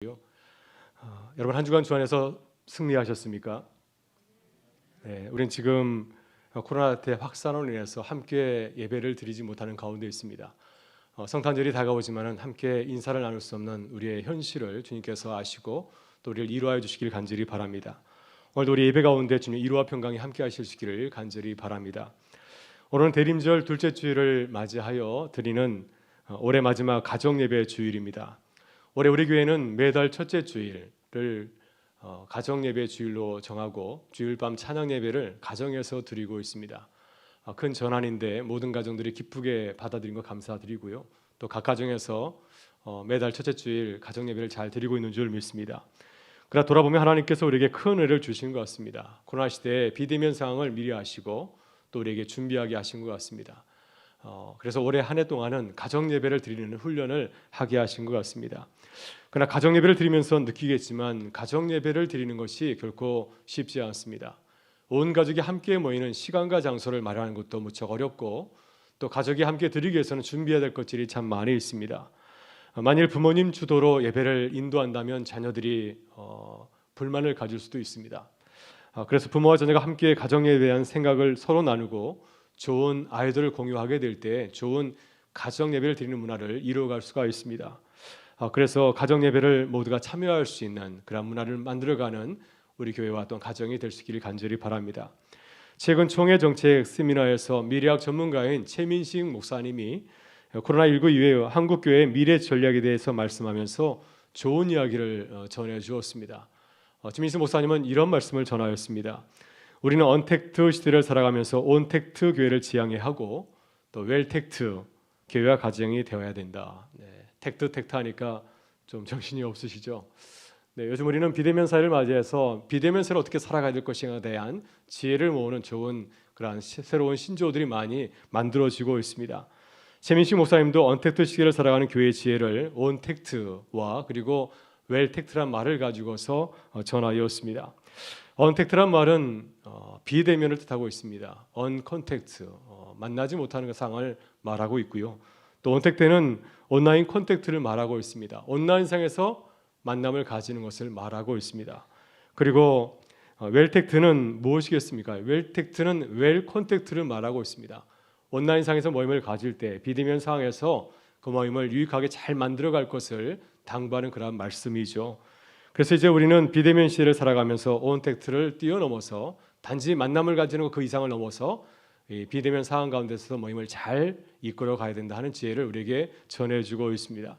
여러분 한 주간 주 안에서 승리하셨습니까? 네, 우린 지금 코로나 대 확산으로 인해서 함께 예배를 드리지 못하는 가운데 있습니다. 성탄절이 다가오지만은 함께 인사를 나눌 수 없는 우리의 현실을 주님께서 아시고 또 우리를 위로하여 주시길 간절히 바랍니다. 오늘도 우리 예배 가운데 주님 위로와 평강이 함께 하시기를 간절히 바랍니다. 오늘은 대림절 둘째 주일을 맞이하여 드리는 올해 마지막 가정 예배 주일입니다. 올해 우리 교회는 매달 첫째 주일을 가정 예배 주일로 정하고 주일 밤 찬양 예배를 가정에서 드리고 있습니다. 큰 전환인데 모든 가정들이 기쁘게 받아들인 것 감사드리고요. 또 각 가정에서 매달 첫째 주일 가정 예배를 잘 드리고 있는 줄 믿습니다. 그러나 돌아보면 하나님께서 우리에게 큰 은혜를 주신 것 같습니다. 코로나 시대에 비대면 상황을 미리 아시고 또 우리에게 준비하게 하신 것 같습니다. 그래서 올해 한 해 동안은 가정 예배를 드리는 훈련을 하게 하신 것 같습니다. 그러나 가정 예배를 드리면서 느끼겠지만 가정 예배를 드리는 것이 결코 쉽지 않습니다. 온 가족이 함께 모이는 시간과 장소를 마련하는 것도 무척 어렵고 또 가족이 함께 드리기 위해서는 준비해야 될 것들이 참 많이 있습니다. 만일 부모님 주도로 예배를 인도한다면 자녀들이 불만을 가질 수도 있습니다. 그래서 부모와 자녀가 함께 가정 예배에 대한 생각을 서로 나누고 좋은 아이들을 공유하게 될 때 좋은 가정 예배를 드리는 문화를 이루어갈 수가 있습니다. 그래서 가정 예배를 모두가 참여할 수 있는 그런 문화를 만들어가는 우리 교회와 또한 가정이 될 수 있기를 간절히 바랍니다. 최근 총회 정책 세미나에서 미래학 전문가인 최민식 목사님이 코로나19 이후에 한국 교회의 미래 전략에 대해서 말씀하면서 좋은 이야기를 전해 주었습니다. 최민식 목사님은 이런 말씀을 전하였습니다. 우리는 언택트 시대를 살아가면서 온택트 교회를 지향해 하고 또 웰택트 교회와 가정이 되어야 된다. 택트 하니까 좀 정신이 없으시죠? 요즘 우리는 비대면 사회를 맞이해서 비대면 사회를 어떻게 살아가야 될 것인가에 대한 지혜를 모으는 좋은 그런 새로운 신조어들이 많이 만들어지고 있습니다. 최민식 목사님도 언택트 시대를 살아가는 교회의 지혜를 온택트와 그리고 웰택트란 말을 가지고서 전하였습니다. 언택트란 말은 비대면을 뜻하고 있습니다. 언컨택트, 만나지 못하는 상황을 말하고 있고요. 또 언택트는 온라인 컨택트를 말하고 있습니다. 온라인상에서 만남을 가지는 것을 말하고 있습니다. 그리고 웰택트는 무엇이겠습니까? 웰택트는 웰 컨택트를 말하고 있습니다. 온라인상에서 모임을 가질 때 비대면 상황에서 그 모임을 유익하게 잘 만들어갈 것을 당부하는 그런 말씀이죠. 그래서 이제 우리는 비대면 시대를 살아가면서 온택트를 뛰어넘어서 단지 만남을 가지는 것 그 이상을 넘어서 이 비대면 상황 가운데서 모임을 잘 이끌어 가야 된다 하는 지혜를 우리에게 전해주고 있습니다.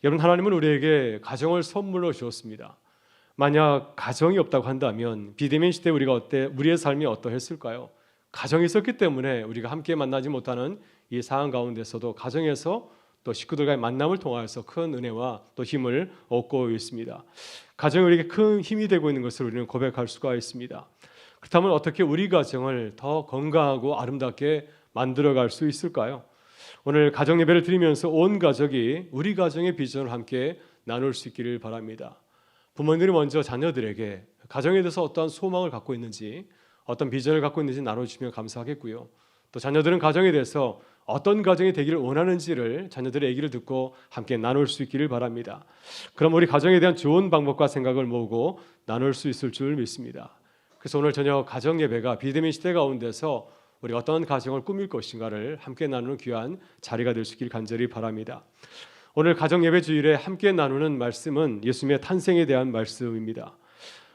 여러분, 하나님은 우리에게 가정을 선물로 주었습니다. 만약 가정이 없다고 한다면 비대면 시대 우리의 삶이 어떠했을까요? 가정이 있었기 때문에 우리가 함께 만나지 못하는 이 상황 가운데서도 가정에서 또 식구들과의 만남을 통하여서 큰 은혜와 또 힘을 얻고 있습니다. 가정이 우리에게 큰 힘이 되고 있는 것을 우리는 고백할 수가 있습니다. 그렇다면 어떻게 우리 가정을 더 건강하고 아름답게 만들어갈 수 있을까요? 오늘 가정 예배를 드리면서 온 가족이 우리 가정의 비전을 함께 나눌 수 있기를 바랍니다. 부모님들이 먼저 자녀들에게 가정에 대해서 어떠한 소망을 갖고 있는지 어떤 비전을 갖고 있는지 나눠주시면 감사하겠고요. 또 자녀들은 가정에 대해서 어떤 가정이 되기를 원하는지를 자녀들의 얘기를 듣고 함께 나눌 수 있기를 바랍니다. 그럼 우리 가정에 대한 좋은 방법과 생각을 모으고 나눌 수 있을 줄 믿습니다. 그래서 오늘 저녁 가정 예배가 비대면 시대 가운데서 우리가 어떤 가정을 꾸밀 것인가를 함께 나누는 귀한 자리가 될 수 있기를 간절히 바랍니다. 오늘 가정 예배 주일에 함께 나누는 말씀은 예수님의 탄생에 대한 말씀입니다.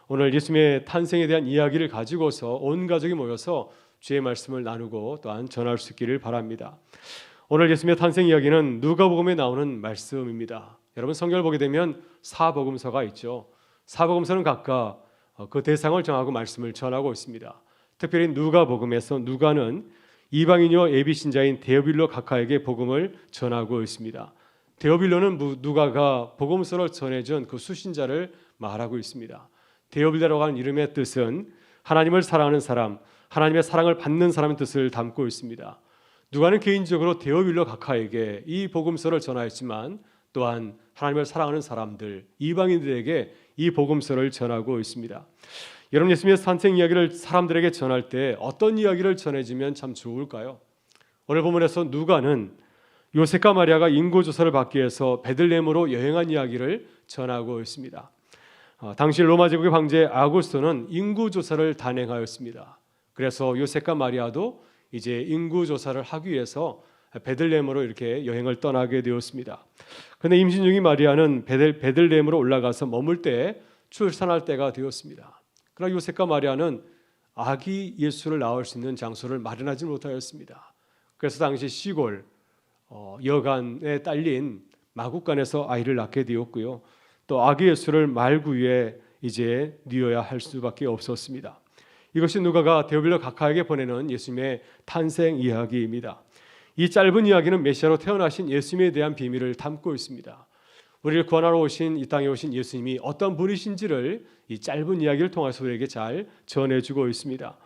오늘 예수님의 탄생에 대한 이야기를 가지고서 온 가족이 모여서 주의 말씀을 나누고 또한 전할 수 있기를 바랍니다. 오늘 예수님의 탄생 이야기는 누가복음에 나오는 말씀입니다. 여러분 성경을 보게 되면 사복음서가 있죠. 사복음서는 각각 그 대상을 정하고 말씀을 전하고 있습니다. 특별히 누가복음에서 누가는 이방인이요 예비신자인 데오빌로 각하에게 복음을 전하고 있습니다. 데오빌로는 누가가 복음서를 전해준 그 수신자를 말하고 있습니다. 데오빌로라고 하는 이름의 뜻은 하나님을 사랑하는 사람, 하나님의 사랑을 받는 사람의 뜻을 담고 있습니다. 누가는 개인적으로 데오빌로 각하에게 이 복음서를 전하였지만 또한 하나님을 사랑하는 사람들, 이방인들에게 이 복음서를 전하고 있습니다. 여러분, 예수님의 탄생 이야기를 사람들에게 전할 때 어떤 이야기를 전해주면 참 좋을까요? 오늘 본문에서 누가는 요셉과 마리아가 인구조사를 받기 위해서 베들레헴으로 여행한 이야기를 전하고 있습니다. 당시 로마 제국의 황제 아구스토는 인구조사를 단행하였습니다. 그래서 요셉과 마리아도 이제 인구조사를 하기 위해서 베들레헴으로 이렇게 여행을 떠나게 되었습니다. 그런데 임신 중인 마리아는 베들레헴으로 올라가서 머물 때 출산할 때가 되었습니다. 그러나 요셉과 마리아는 아기 예수를 낳을 수 있는 장소를 마련하지 못하였습니다. 그래서 당시 시골 여간에 딸린 마국간에서 아이를 낳게 되었고요. 또 아기 예수를 말구유에 이제 뉘어야 할 수밖에 없었습니다. 이것이 누가가 데오빌로 각하에게 보내는 예수님의 탄생 이야기입니다. 이 짧은 이야기는 메시아로 태어나신 예수님에 대한 비밀을 담고 있습니다. 우리를 구원하러 오신 이 땅에 오신 예수님이 어떤 분이신지를 이 짧은 이야기를 통해서 우리에게 잘 전해주고 있습니다.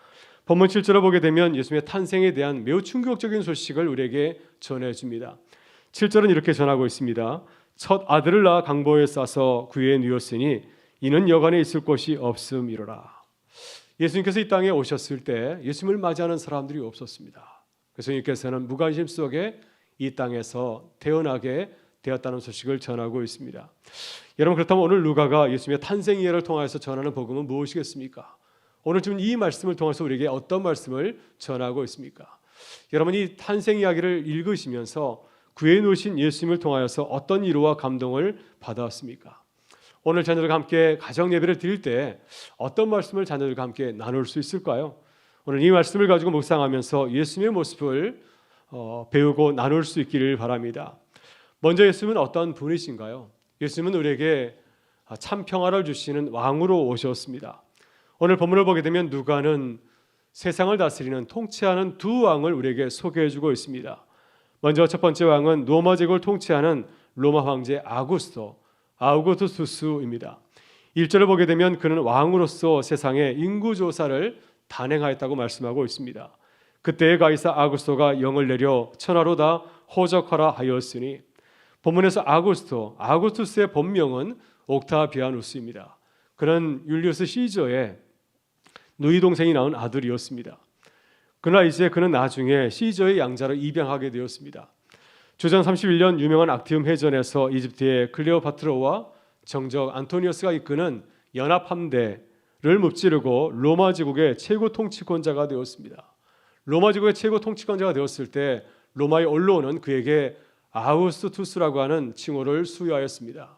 본문 7절을 보게 되면 예수님의 탄생에 대한 매우 충격적인 소식을 우리에게 전해줍니다. 7절은 이렇게 전하고 있습니다. 첫 아들을 낳아 강보에 싸서 구유에 뉘었으니 이는 여간에 있을 곳이 없음이로라. 예수님께서 이 땅에 오셨을 때 예수님을 맞이하는 사람들이 없었습니다. 그래서 예수님께서는 무관심 속에 이 땅에서 태어나게 되었다는 소식을 전하고 있습니다. 여러분, 그렇다면 오늘 누가가 예수님의 탄생 이야기를 통해서 전하는 복음은 무엇이겠습니까? 오늘 지금 이 말씀을 통해서 우리에게 어떤 말씀을 전하고 있습니까? 여러분, 이 탄생 이야기를 읽으시면서 구해 놓으신 예수님을 통하여서 어떤 위로와 감동을 받았습니까? 오늘 자녀들과 함께 가정 예배를 드릴 때 어떤 말씀을 자녀들과 함께 나눌 수 있을까요? 오늘 이 말씀을 가지고 묵상하면서 예수님의 모습을 배우고 나눌 수 있기를 바랍니다. 먼저 예수님은 어떤 분이신가요? 예수님은 우리에게 참 평화를 주시는 왕으로 오셨습니다. 오늘 본문을 보게 되면 누가는 세상을 다스리는 통치하는 두 왕을 우리에게 소개해주고 있습니다. 먼저 첫 번째 왕은 로마 제국을 통치하는 로마 황제 아우구스투스입니다. 1절을 보게 되면 그는 왕으로서 세상에 인구조사를 단행하였다고 말씀하고 있습니다. 그때의 가이사 아구스토가 영을 내려 천하로 다 호적하라 하였으니, 본문에서 아구스투스의 본명은 옥타비아누스입니다. 그는 율리우스 시저의 누이 동생이 낳은 아들이었습니다. 그러나 이제 그는 나중에 시저의 양자로 입양하게 되었습니다. 주전 31년 유명한 악티움 해전에서 이집트의 클레오파트라와 정적 안토니우스가 이끄는 연합 함대를 무찌르고 로마 제국의 최고 통치권자가 되었습니다. 로마 제국의 최고 통치권자가 되었을 때 로마의 언론은 그에게 아우구스투스라고 하는 칭호를 수여하였습니다.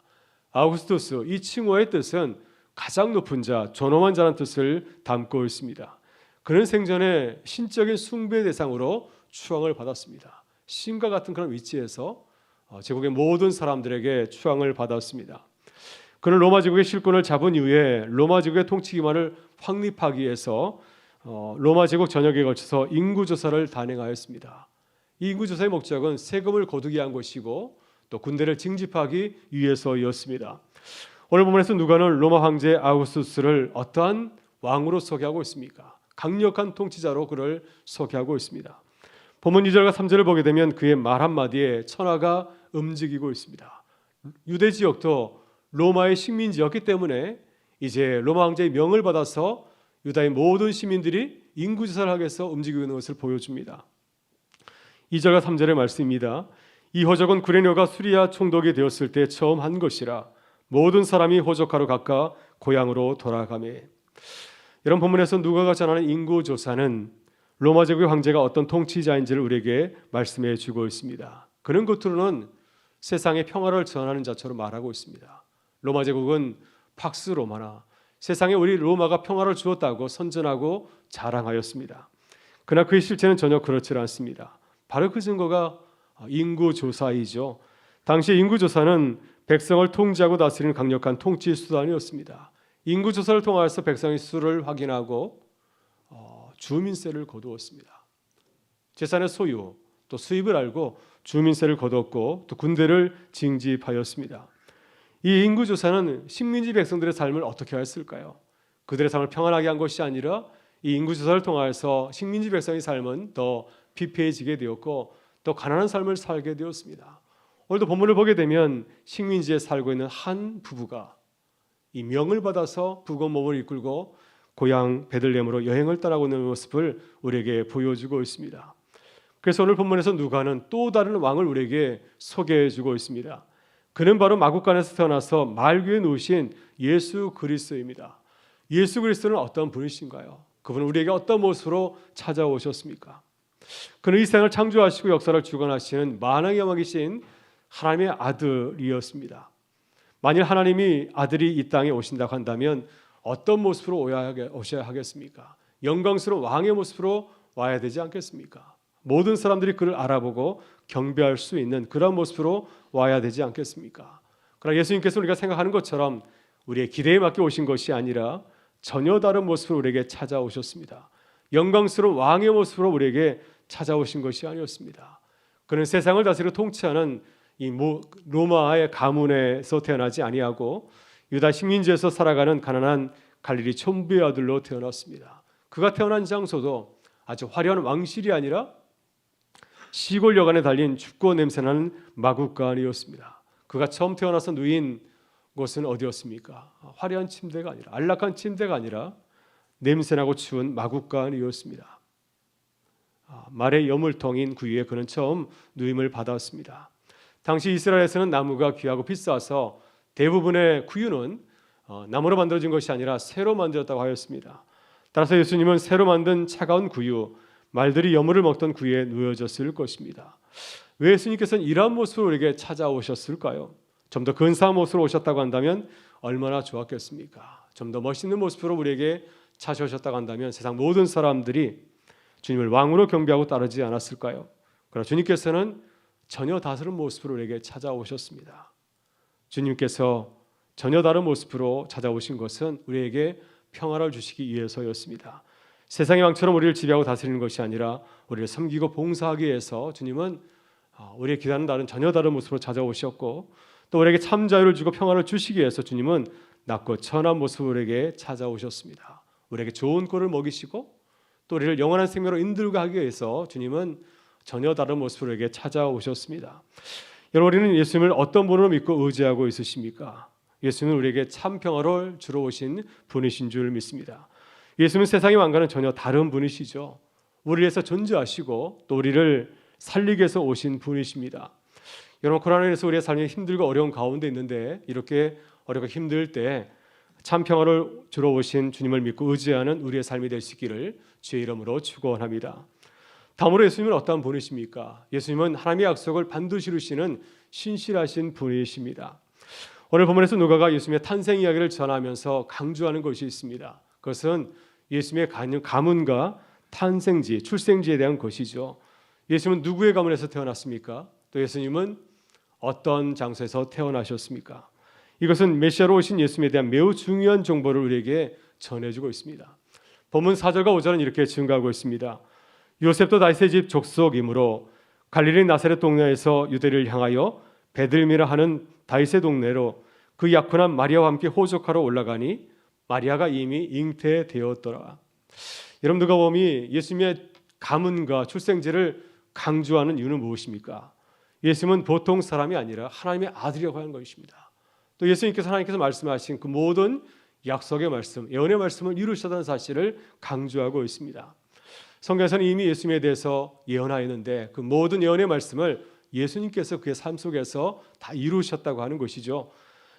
아우구스투스, 이 칭호의 뜻은 가장 높은 자, 존엄한 자라는 뜻을 담고 있습니다. 그는 생전에 신적인 숭배 대상으로 추앙을 받았습니다. 신과 같은 그런 위치에서 제국의 모든 사람들에게 추앙을 받았습니다. 그는 로마 제국의 실권을 잡은 이후에 로마 제국의 통치 기반을 확립하기 위해서 로마 제국 전역에 걸쳐서 인구조사를 단행하였습니다. 이 인구조사의 목적은 세금을 거두기 위한 것이고 또 군대를 징집하기 위해서였습니다. 오늘 본문에서 누가는 로마 황제 아우구스투스를 어떠한 왕으로 소개하고 있습니까? 강력한 통치자로 그를 소개하고 있습니다. 본문 2절과 3절을 보게 되면 그의 말 한마디에 천하가 움직이고 있습니다. 유대 지역도 로마의 식민지였기 때문에 이제 로마 황제의 명을 받아서 유다의 모든 시민들이 인구조사를 하기 위해서 움직이고 있는 것을 보여줍니다. 2절과 3절의 말씀입니다. 이 호적은 구레뇨가 수리아 총독이 되었을 때 처음 한 것이라 모든 사람이 호적하러 각각 고향으로 돌아가매. 이런 본문에서 누가가 전하는 인구조사는 로마 제국의 황제가 어떤 통치자인지를 우리에게 말씀해 주고 있습니다. 그는 겉으로는 세상의 평화를 전하는 자처럼 말하고 있습니다. 로마 제국은 팍스 로마나 세상에 우리 로마가 평화를 주었다고 선전하고 자랑하였습니다. 그러나 그의 실체는 전혀 그렇지 않습니다. 바로 그 증거가 인구조사이죠. 당시 인구조사는 백성을 통제하고 다스리는 강력한 통치 수단이었습니다. 인구조사를 통하여서 백성의 수를 확인하고 주민세를 거두었습니다. 재산의 소유 또 수입을 알고 주민세를 거두었고 또 군대를 징집하였습니다. 이 인구조사는 식민지 백성들의 삶을 어떻게 했을까요? 그들의 삶을 평안하게 한 것이 아니라 이 인구조사를 통하여서 식민지 백성의 삶은 더 피폐해지게 되었고 또 가난한 삶을 살게 되었습니다. 오늘도 본문을 보게 되면 식민지에 살고 있는 한 부부가 이 명을 받아서 부건 몸을 이끌고 고향 베들레헴으로 여행을 떠나고 있는 모습을 우리에게 보여주고 있습니다. 그래서 오늘 본문에서 누가는 또 다른 왕을 우리에게 소개해 주고 있습니다. 그는 바로 마구간에서 태어나서 말 위에 누우신 예수 그리스도입니다. 예수 그리스도는 어떤 분이신가요? 그분은 우리에게 어떤 모습으로 찾아오셨습니까? 그는 이 세상을 창조하시고 역사를 주관하시는 만왕의 영왕이신 하나님의 아들이었습니다. 만일 하나님이 아들이 이 땅에 오신다고 한다면 어떤 모습으로 오셔야 하겠습니까? 영광스러운 왕의 모습으로 와야 되지 않겠습니까? 모든 사람들이 그를 알아보고 경배할 수 있는 그런 모습으로 와야 되지 않겠습니까? 그러나 예수님께서 우리가 생각하는 것처럼 우리의 기대에 맞게 오신 것이 아니라 전혀 다른 모습으로 우리에게 찾아오셨습니다. 영광스러운 왕의 모습으로 우리에게 찾아오신 것이 아니었습니다. 그는 세상을 다스리고 통치하는 이 로마의 가문에서 태어나지 아니하고 유다 식민지에서 살아가는 가난한 갈릴리 촌부의 아들로 태어났습니다. 그가 태어난 장소도 아주 화려한 왕실이 아니라 시골 여간에 달린 춥고 냄새나는 마구간이었습니다. 그가 처음 태어나서 누인 곳은 어디였습니까? 화려한 침대가 아니라, 안락한 침대가 아니라 냄새나고 추운 마구간이었습니다. 말의 여물통인 그 위에 그는 처음 누임을 받았습니다. 당시 이스라엘에서는 나무가 귀하고 비싸서 대부분의 구유는 나무로 만들어진 것이 아니라 새로 만들었다고 하였습니다. 따라서 예수님은 새로 만든 차가운 구유, 말들이 여물을 먹던 구유에 누워졌을 것입니다. 왜 예수님께서는 이러한 모습으로 우리에게 찾아오셨을까요? 좀 더 근사한 모습으로 오셨다고 한다면 얼마나 좋았겠습니까? 좀 더 멋있는 모습으로 우리에게 찾아오셨다고 한다면 세상 모든 사람들이 주님을 왕으로 경배하고 따르지 않았을까요? 그러나 주님께서는 전혀 다른 모습으로 우리에게 찾아오셨습니다. 주님께서 전혀 다른 모습으로 찾아오신 것은 우리에게 평화를 주시기 위해서였습니다. 세상의 왕처럼 우리를 지배하고 다스리는 것이 아니라 우리를 섬기고 봉사하기 위해서 주님은 우리의 기다는 다른 전혀 다른 모습으로 찾아오셨고, 또 우리에게 참 자유를 주고 평화를 주시기 위해서 주님은 낮고 천한 모습으로 우리에게 찾아오셨습니다. 우리에게 좋은 꼴을 먹이시고 또 우리를 영원한 생명으로 인들게 하기 위해서 주님은 전혀 다른 모습으로 우리에게 찾아오셨습니다. 여러분, 우리는 예수님을 어떤 분으로 믿고 의지하고 있으십니까? 예수님은 우리에게 참 평화를 주러 오신 분이신 줄 믿습니다. 예수님은 세상의 왕과는 전혀 다른 분이시죠. 우리를 위해서 존재하시고 또 우리를 살리기 위해서 오신 분이십니다. 여러분, 코로나로 인해서 우리의 삶이 힘들고 어려운 가운데 있는데 이렇게 어렵고 힘들 때 참 평화를 주러 오신 주님을 믿고 의지하는 우리의 삶이 될 수 있기를 주의 이름으로 축원합니다. 다음으로 예수님은 어떠한 분이십니까? 예수님은 하나님의 약속을 반드시 이루시는 신실하신 분이십니다. 오늘 본문에서 누가가 예수님의 탄생 이야기를 전하면서 강조하는 것이 있습니다. 그것은 예수님의 가문과 탄생지, 출생지에 대한 것이죠. 예수님은 누구의 가문에서 태어났습니까? 또 예수님은 어떤 장소에서 태어나셨습니까? 이것은 메시아로 오신 예수님에 대한 매우 중요한 정보를 우리에게 전해주고 있습니다. 본문 4절과 5절은 이렇게 증가하고 있습니다. 요셉도 다윗의 집 족속이므로 갈릴리 나사렛 동네에서 유대를 향하여 베들미라 하는 다윗의 동네로 그 약혼한 마리아와 함께 호적하러 올라가니 마리아가 이미 잉태되었더라. 여러분, 누가복음이 예수님의 가문과 출생지를 강조하는 이유는 무엇입니까? 예수님은 보통 사람이 아니라 하나님의 아들이라고 하는 것입니다. 또 예수님께서 하나님께서 말씀하신 그 모든 약속의 말씀, 예언의 말씀을 이루셨다는 사실을 강조하고 있습니다. 성경에서는 이미 예수님에 대해서 예언하였는데 그 모든 예언의 말씀을 예수님께서 그의 삶 속에서 다 이루셨다고 하는 것이죠.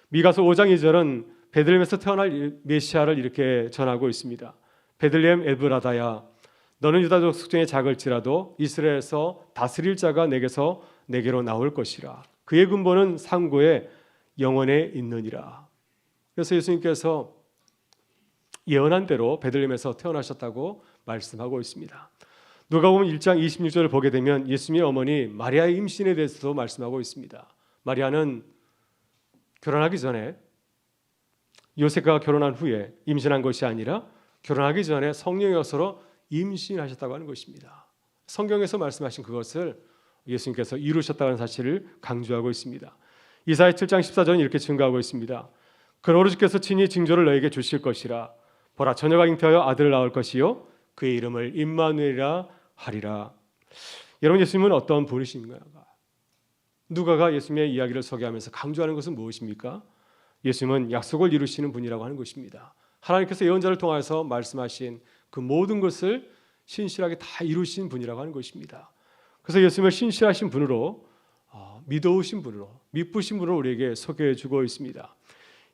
미가서 5장 2절은 베들레헴에서 태어날 메시아를 이렇게 전하고 있습니다. 베들레헴 에브라다야, 너는 유다 족속 중에 작을지라도 이스라엘에서 다스릴 자가 내게로 나올 것이라. 그의 근본은 상고에 영원에 있느니라. 그래서 예수님께서 예언한 대로 베들레헴에서 태어나셨다고 말씀하고 있습니다. 누가복음 1장 26절을 보게 되면 예수님의 어머니 마리아의 임신에 대해서도 말씀하고 있습니다. 마리아는 결혼하기 전에 요셉과 결혼한 후에 임신한 것이 아니라 결혼하기 전에 성령의 역사로 임신하셨다고 하는 것입니다. 성경에서 말씀하신 그것을 예수님께서 이루셨다는 사실을 강조하고 있습니다. 이사야 7장 14절은 이렇게 증거하고 있습니다. 그러므로 주께서 친히 징조를 너에게 주실 것이라. 보라, 처녀가 잉태하여 아들을 낳을 것이요 그의 이름을 임마누엘이라 하리라. 여러분, 예수님은 어떤 분이신가? 누가가 예수님의 이야기를 소개하면서 강조하는 것은 무엇입니까? 예수님은 약속을 이루시는 분이라고 하는 것입니다. 하나님께서 예언자를 통해서 말씀하신 그 모든 것을 신실하게 다 이루신 분이라고 하는 것입니다. 그래서 예수님을 신실하신 분으로, 믿어오신 분으로, 믿부신 분으로 우리에게 소개해주고 있습니다.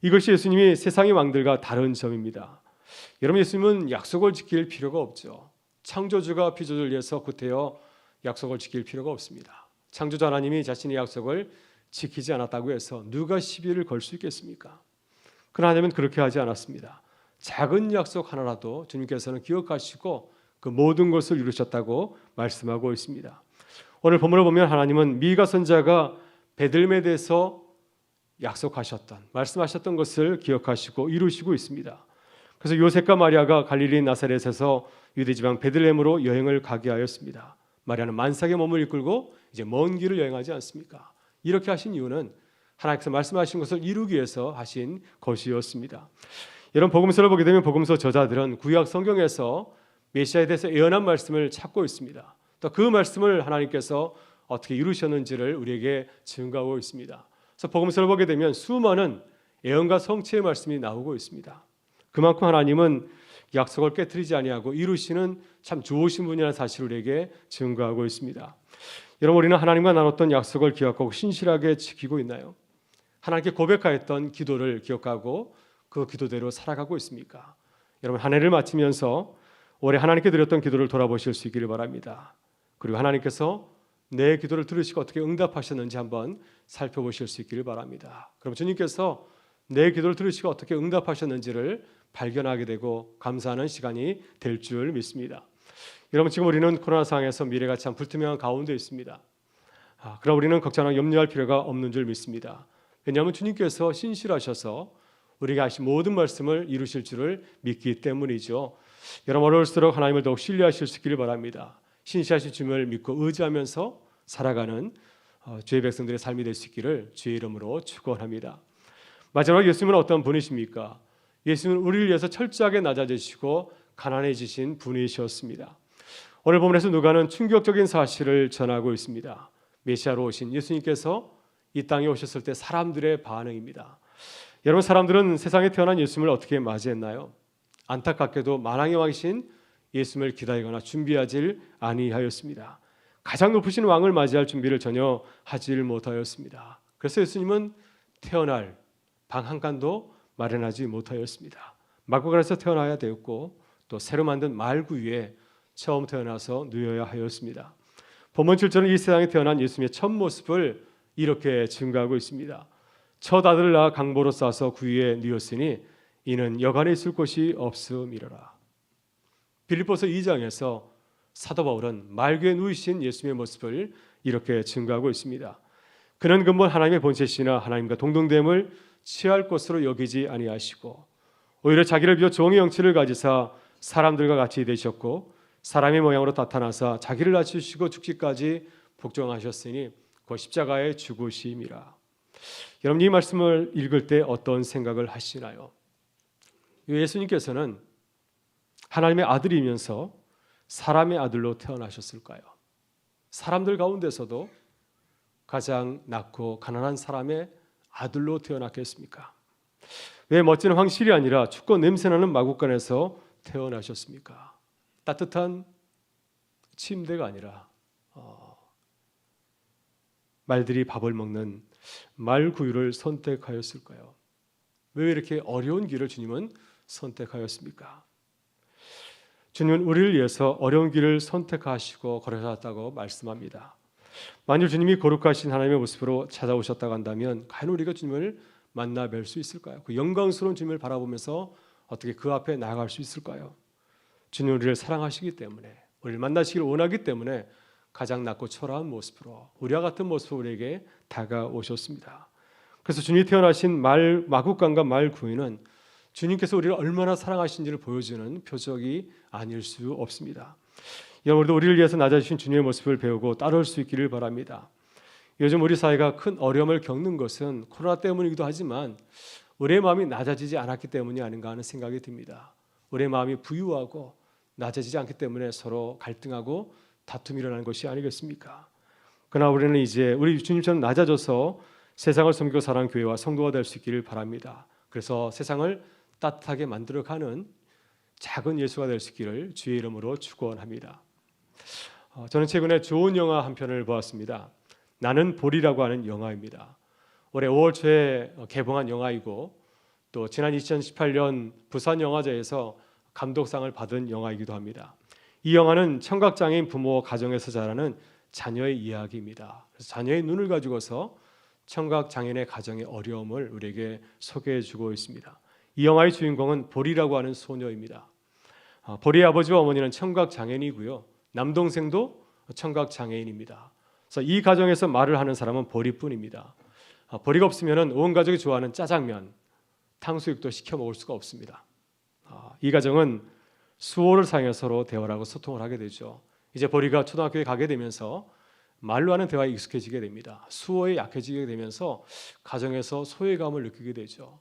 이것이 예수님이 세상의 왕들과 다른 점입니다. 여러분, 예수님은 약속을 지킬 필요가 없죠. 창조주가 피조주를 위해서 구태여 약속을 지킬 필요가 없습니다. 창조주 하나님이 자신의 약속을 지키지 않았다고 해서 누가 시비를 걸 수 있겠습니까? 그러나 하나님은 그렇게 하지 않았습니다. 작은 약속 하나라도 주님께서는 기억하시고 그 모든 것을 이루셨다고 말씀하고 있습니다. 오늘 본문을 보면 하나님은 미가 선지자가 베들레헴에 대해서 말씀하셨던 것을 기억하시고 이루시고 있습니다. 그래서 요셉과 마리아가 갈릴리 나사렛에서 유대 지방 베들레헴으로 여행을 가게 하였습니다. 마리아는 만삭의 몸을 이끌고 이제 먼 길을 여행하지 않습니까? 이렇게 하신 이유는 하나님께서 말씀하신 것을 이루기 위해서 하신 것이었습니다. 이런 복음서를 보게 되면 복음서 저자들은 구약 성경에서 메시아에 대해서 예언한 말씀을 찾고 있습니다. 또 그 말씀을 하나님께서 어떻게 이루셨는지를 우리에게 증거하고 있습니다. 그래서 복음서를 보게 되면 수많은 예언과 성취의 말씀이 나오고 있습니다. 그만큼 하나님은 약속을 깨트리지 아니하고 이루시는 참 좋으신 분이라는 사실을 우리에게 증거하고 있습니다. 여러분, 우리는 하나님과 나눴던 약속을 기억하고 신실하게 지키고 있나요? 하나님께 고백하였던 기도를 기억하고 그 기도대로 살아가고 있습니까? 여러분, 한 해를 마치면서 올해 하나님께 드렸던 기도를 돌아보실 수 있기를 바랍니다. 그리고 하나님께서 내 기도를 들으시고 어떻게 응답하셨는지 한번 살펴보실 수 있기를 바랍니다. 그럼 주님께서 내 기도를 들으시고 어떻게 응답하셨는지를 발견하게 되고 감사하는 시간이 될 줄 믿습니다. 여러분, 지금 우리는 코로나 상황에서 미래가 참 불투명한 가운데 있습니다. 그럼 우리는 걱정하고 염려할 필요가 없는 줄 믿습니다. 왜냐하면 주님께서 신실하셔서 우리가 하신 모든 말씀을 이루실 줄을 믿기 때문이죠. 여러분, 어려울수록 하나님을 더욱 신뢰하실 수 있기를 바랍니다. 신실하신 주님을 믿고 의지하면서 살아가는 주의 백성들의 삶이 될 수 있기를 주의 이름으로 축원합니다. 마지막으로 예수님은 어떤 분이십니까? 예수님은 우리를 위해서 철저하게 낮아지시고 가난해지신 분이셨습니다. 오늘 본문에서 누가는 충격적인 사실을 전하고 있습니다. 메시아로 오신 예수님께서 이 땅에 오셨을 때 사람들의 반응입니다. 여러분, 사람들은 세상에 태어난 예수님을 어떻게 맞이했나요? 안타깝게도 만왕의 왕이신 예수님을 기다리거나 준비하지 아니하였습니다. 가장 높으신 왕을 맞이할 준비를 전혀 하지 못하였습니다. 그래서 예수님은 태어날 방 한 칸도 마련하지 못하였습니다. 마구간에서 태어나야 되었고 또 새로 만든 말구 위에 처음 태어나서 누워야 하였습니다. 본문 7절은 이 세상에 태어난 예수님의 첫 모습을 이렇게 증가하고 있습니다. 첫 아들을 낳아 강보로 싸서 그 위에 누웠으니 이는 여간에 있을 곳이 없음이로라. 빌립보서 2장에서 사도 바울은 말구에 누이신 예수님의 모습을 이렇게 증가하고 있습니다. 그는 근본 하나님의 본체시나 하나님과 동등됨을 취할 것으로 여기지 아니하시고 오히려 자기를 비워 종의 형체를 가지사 사람들과 같이 되셨고 사람의 모양으로 나타나사 자기를 낮추시고 죽기까지 복종하셨으니 그 십자가의 죽으심이라. 여러분, 이 말씀을 읽을 때 어떤 생각을 하시나요? 예수님께서는 하나님의 아들이면서 사람의 아들로 태어나셨을까요? 사람들 가운데서도 가장 낮고 가난한 사람의 아들로 태어났겠습니까? 왜 멋진 황실이 아니라 춥고 냄새나는 마구간에서 태어나셨습니까? 따뜻한 침대가 아니라 말들이 밥을 먹는 말구유를 선택하였을까요? 왜 이렇게 어려운 길을 주님은 선택하였습니까? 주님은 우리를 위해서 어려운 길을 선택하시고 걸어셨다고 말씀합니다. 만일 주님이 거룩하신 하나님의 모습으로 찾아오셨다고 한다면 과연 우리가 주님을 만나 뵐 수 있을까요? 그 영광스러운 주님을 바라보면서 어떻게 그 앞에 나아갈 수 있을까요? 주님 우리를 사랑하시기 때문에, 우리를 만나시기를 원하기 때문에 가장 낮고 초라한 모습으로, 우리와 같은 모습으로 우리에게 다가오셨습니다. 그래서 주님이 태어나신 마구간과 말구유는 주님께서 우리를 얼마나 사랑하신지를 보여주는 표적이 아닐 수 없습니다. 여러분도 우리를 위해서 낮아지신 주님의 모습을 배우고 따라올 수 있기를 바랍니다. 요즘 우리 사회가 큰 어려움을 겪는 것은 코로나 때문이기도 하지만 우리의 마음이 낮아지지 않았기 때문이 아닌가 하는 생각이 듭니다. 우리의 마음이 부유하고 낮아지지 않기 때문에 서로 갈등하고 다툼이 일어나는 것이 아니겠습니까? 그러나 우리는 이제 우리 주님처럼 낮아져서 세상을 섬기고 사랑하는 교회와 성도가 될 수 있기를 바랍니다. 그래서 세상을 따뜻하게 만들어가는 작은 예수가 될 수 있기를 주의 이름으로 축원합니다. 저는 최근에 좋은 영화 한 편을 보았습니다. 나는 볼이라고 하는 영화입니다. 올해 5월 초에 개봉한 영화이고 또 지난 2018년 부산영화제에서 감독상을 받은 영화이기도 합니다. 이 영화는 청각장애인 부모 가정에서 자라는 자녀의 이야기입니다. 그래서 자녀의 눈을 가지고서 청각장애인의 가정의 어려움을 우리에게 소개해주고 있습니다. 이 영화의 주인공은 볼이라고 하는 소녀입니다. 볼이의 아버지와 어머니는 청각장애인이고요. 남동생도 청각장애인입니다. 그래서 이 가정에서 말을 하는 사람은 볼이뿐입니다. 볼이가 없으면 온 가족이 좋아하는 짜장면, 탕수육도 시켜 먹을 수가 없습니다. 이 가정은 수어를 사용해서 서로 대화를 하고 소통을 하게 되죠. 이제 볼이가 초등학교에 가게 되면서 말로 하는 대화에 익숙해지게 됩니다. 수어에 약해지게 되면서 가정에서 소외감을 느끼게 되죠.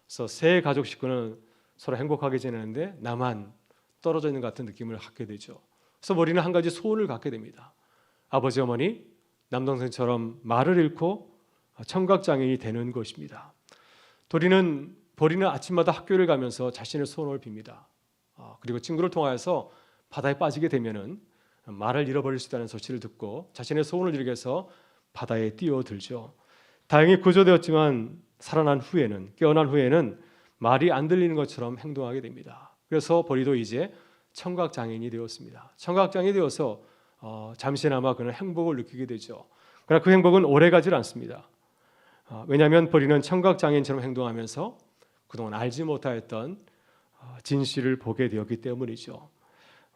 그래서 세 가족 식구는 서로 행복하게 지내는데 나만 떨어져 있는 것 같은 느낌을 갖게 되죠. 그래서 볼이는 한 가지 소원을 갖게 됩니다. 아버지 어머니, 남동생처럼 말을 잃고 청각장애인이 되는 것입니다. 볼이는 아침마다 학교를 가면서 자신의 소원을 빕니다. 그리고 친구를 통하여서 바다에 빠지게 되면은 말을 잃어버릴 수 있다는 소식을 듣고 자신의 소원을 이루기 위해서 바다에 뛰어들죠. 다행히 구조되었지만 깨어난 후에는 말이 안 들리는 것처럼 행동하게 됩니다. 그래서 볼이도 이제 청각장애인이 되었습니다. 청각장애인이 되어서 잠시나마 그는 행복을 느끼게 되죠. 그러나 그 행복은 오래가지 않습니다. 왜냐하면 볼이는 청각장애인처럼 행동하면서 그동안 알지 못하였던 진실을 보게 되었기 때문이죠.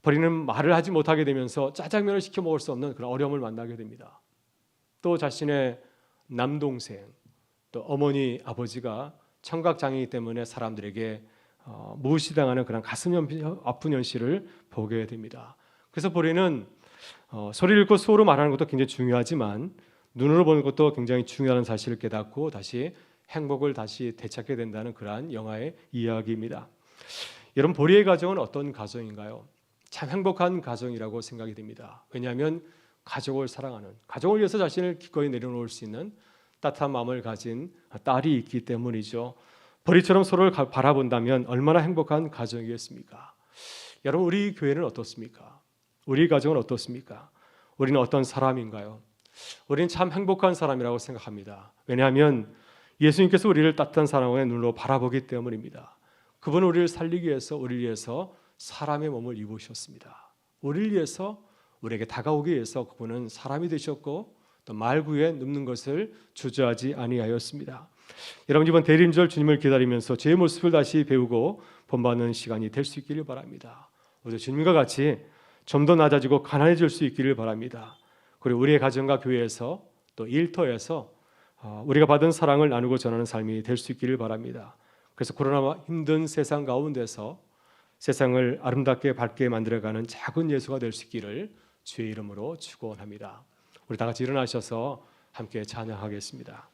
볼이는 말을 하지 못하게 되면서 짜장면을 시켜 먹을 수 없는 그런 어려움을 만나게 됩니다. 또 자신의 남동생, 또 어머니, 아버지가 청각장애이기 때문에 사람들에게 무시당하는 그런 가슴 아픈 현실을 보게 됩니다. 그래서 볼이는 소리를 읽고 수어로 말하는 것도 굉장히 중요하지만 눈으로 보는 것도 굉장히 중요한 사실을 깨닫고 다시 행복을 다시 되찾게 된다는 그러한 영화의 이야기입니다. 여러분, 볼이의 가정은 어떤 가정인가요? 참 행복한 가정이라고 생각이 됩니다. 왜냐하면 가족을 사랑하는, 가족을 위해서 자신을 기꺼이 내려놓을 수 있는 따뜻한 마음을 가진 딸이 있기 때문이죠. 볼이처럼 서로를 바라본다면 얼마나 행복한 가정이겠습니까? 여러분, 우리 교회는 어떻습니까? 우리 가정은 어떻습니까? 우리는 어떤 사람인가요? 우리는 참 행복한 사람이라고 생각합니다. 왜냐하면 예수님께서 우리를 따뜻한 사랑의 눈으로 바라보기 때문입니다. 그분은 우리를 살리기 위해서, 우리를 위해서 사람의 몸을 입으셨습니다. 우리를 위해서, 우리에게 다가오기 위해서 그분은 사람이 되셨고 또 말구에 눕는 것을 주저하지 아니하였습니다. 여러분, 이번 대림절 주님을 기다리면서 제 모습을 다시 배우고 본받는 시간이 될 수 있기를 바랍니다. 오늘 주님과 같이 좀 더 낮아지고 가난해질 수 있기를 바랍니다. 그리고 우리의 가정과 교회에서 또 일터에서 우리가 받은 사랑을 나누고 전하는 삶이 될 수 있기를 바랍니다. 그래서 코로나와 힘든 세상 가운데서 세상을 아름답게 밝게 만들어가는 작은 예수가 될 수 있기를 주의 이름으로 축원합니다. 우리 다 같이 일어나셔서 함께 찬양하겠습니다.